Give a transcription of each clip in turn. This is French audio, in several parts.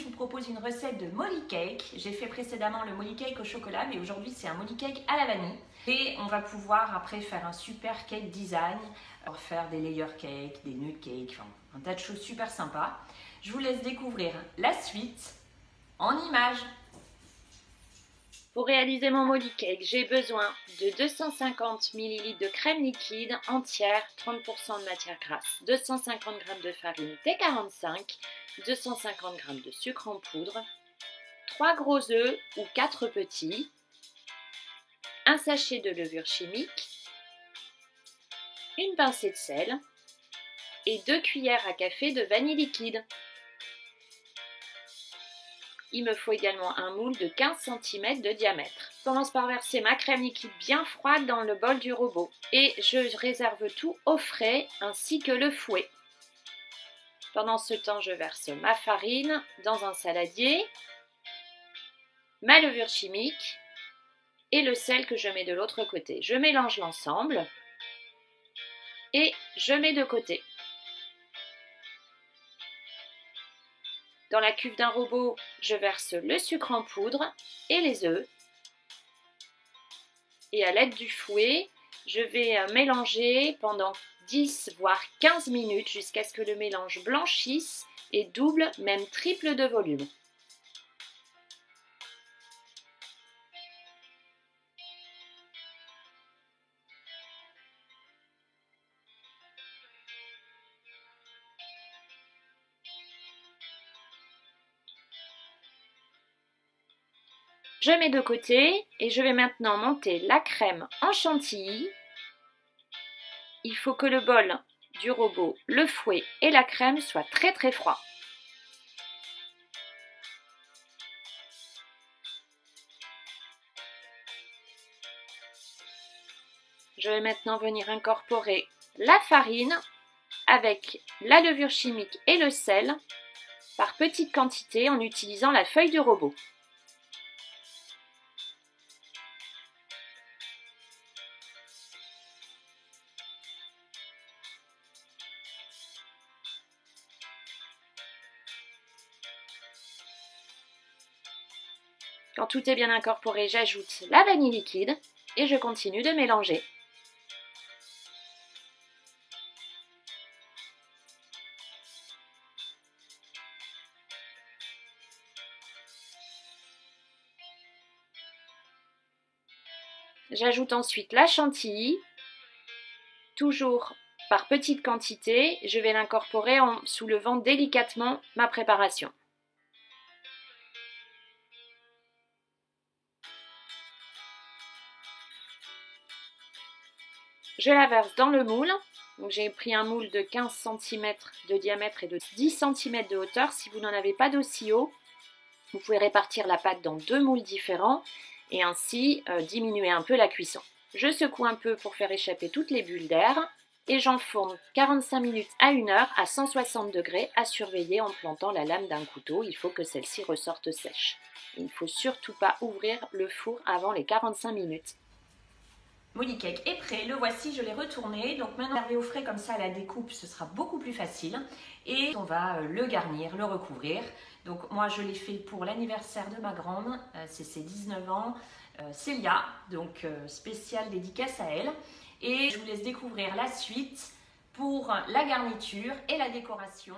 vous propose une recette de molly cake. J'ai fait précédemment le molly cake au chocolat, mais aujourd'hui c'est un molly cake à la vanille. Et on va pouvoir après faire un super cake design, faire des layer cakes, des nut cakes, enfin, un tas de choses super sympas. Je vous laisse découvrir la suite en images. Pour réaliser mon molly cake, j'ai besoin de 250 ml de crème liquide entière, 30% de matière grasse, 250 g de farine T45, 250 g de sucre en poudre, 3 gros œufs ou 4 petits, un sachet de levure chimique, une pincée de sel et 2 cuillères à café de vanille liquide. Il me faut également un moule de 15 cm de diamètre. Je commence par verser ma crème liquide bien froide dans le bol du robot et je réserve tout au frais ainsi que le fouet. Pendant ce temps, je verse ma farine dans un saladier, ma levure chimique et le sel que je mets de l'autre côté. Je mélange l'ensemble et je mets de côté. Dans la cuve d'un robot, je verse le sucre en poudre et les œufs. Et à l'aide du fouet, je vais mélanger pendant 10 voire 15 minutes jusqu'à ce que le mélange blanchisse et double, même triple de volume. Je mets de côté et je vais maintenant monter la crème en chantilly. Il faut que le bol du robot, le fouet et la crème soient très très froids. Je vais maintenant venir incorporer la farine avec la levure chimique et le sel par petites quantités en utilisant la feuille du robot. Quand tout est bien incorporé, j'ajoute la vanille liquide et je continue de mélanger. J'ajoute ensuite la chantilly, toujours par petites quantités. Je vais l'incorporer en soulevant délicatement ma préparation. Je la verse dans le moule. J'ai pris un moule de 15 cm de diamètre et de 10 cm de hauteur. Si vous n'en avez pas d'aussi haut, vous pouvez répartir la pâte dans 2 moules différents et ainsi diminuer un peu la cuisson. Je secoue un peu pour faire échapper toutes les bulles d'air et j'enfourne 45 minutes à 1 heure à 160 degrés à surveiller en plantant la lame d'un couteau. Il faut que celle-ci ressorte sèche. Il ne faut surtout pas ouvrir le four avant les 45 minutes. Molly cake est prêt, le voici, je l'ai retourné. Donc maintenant, servi au frais comme ça à la découpe, ce sera beaucoup plus facile. Et on va le garnir, le recouvrir. Donc moi, je l'ai fait pour l'anniversaire de ma grande, c'est ses 19 ans, Célia, donc spéciale dédicace à elle. Et je vous laisse découvrir la suite pour la garniture et la décoration.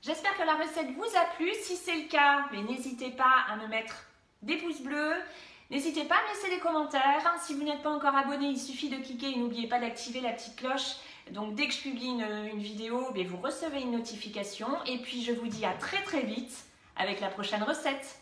J'espère que la recette vous a plu. Si c'est le cas, n'hésitez pas à me mettre des pouces bleus. N'hésitez pas à me laisser des commentaires. Si vous n'êtes pas encore abonné, il suffit de cliquer et n'oubliez pas d'activer la petite cloche. Donc dès que je publie une vidéo, vous recevez une notification. Et puis je vous dis à très très vite avec la prochaine recette.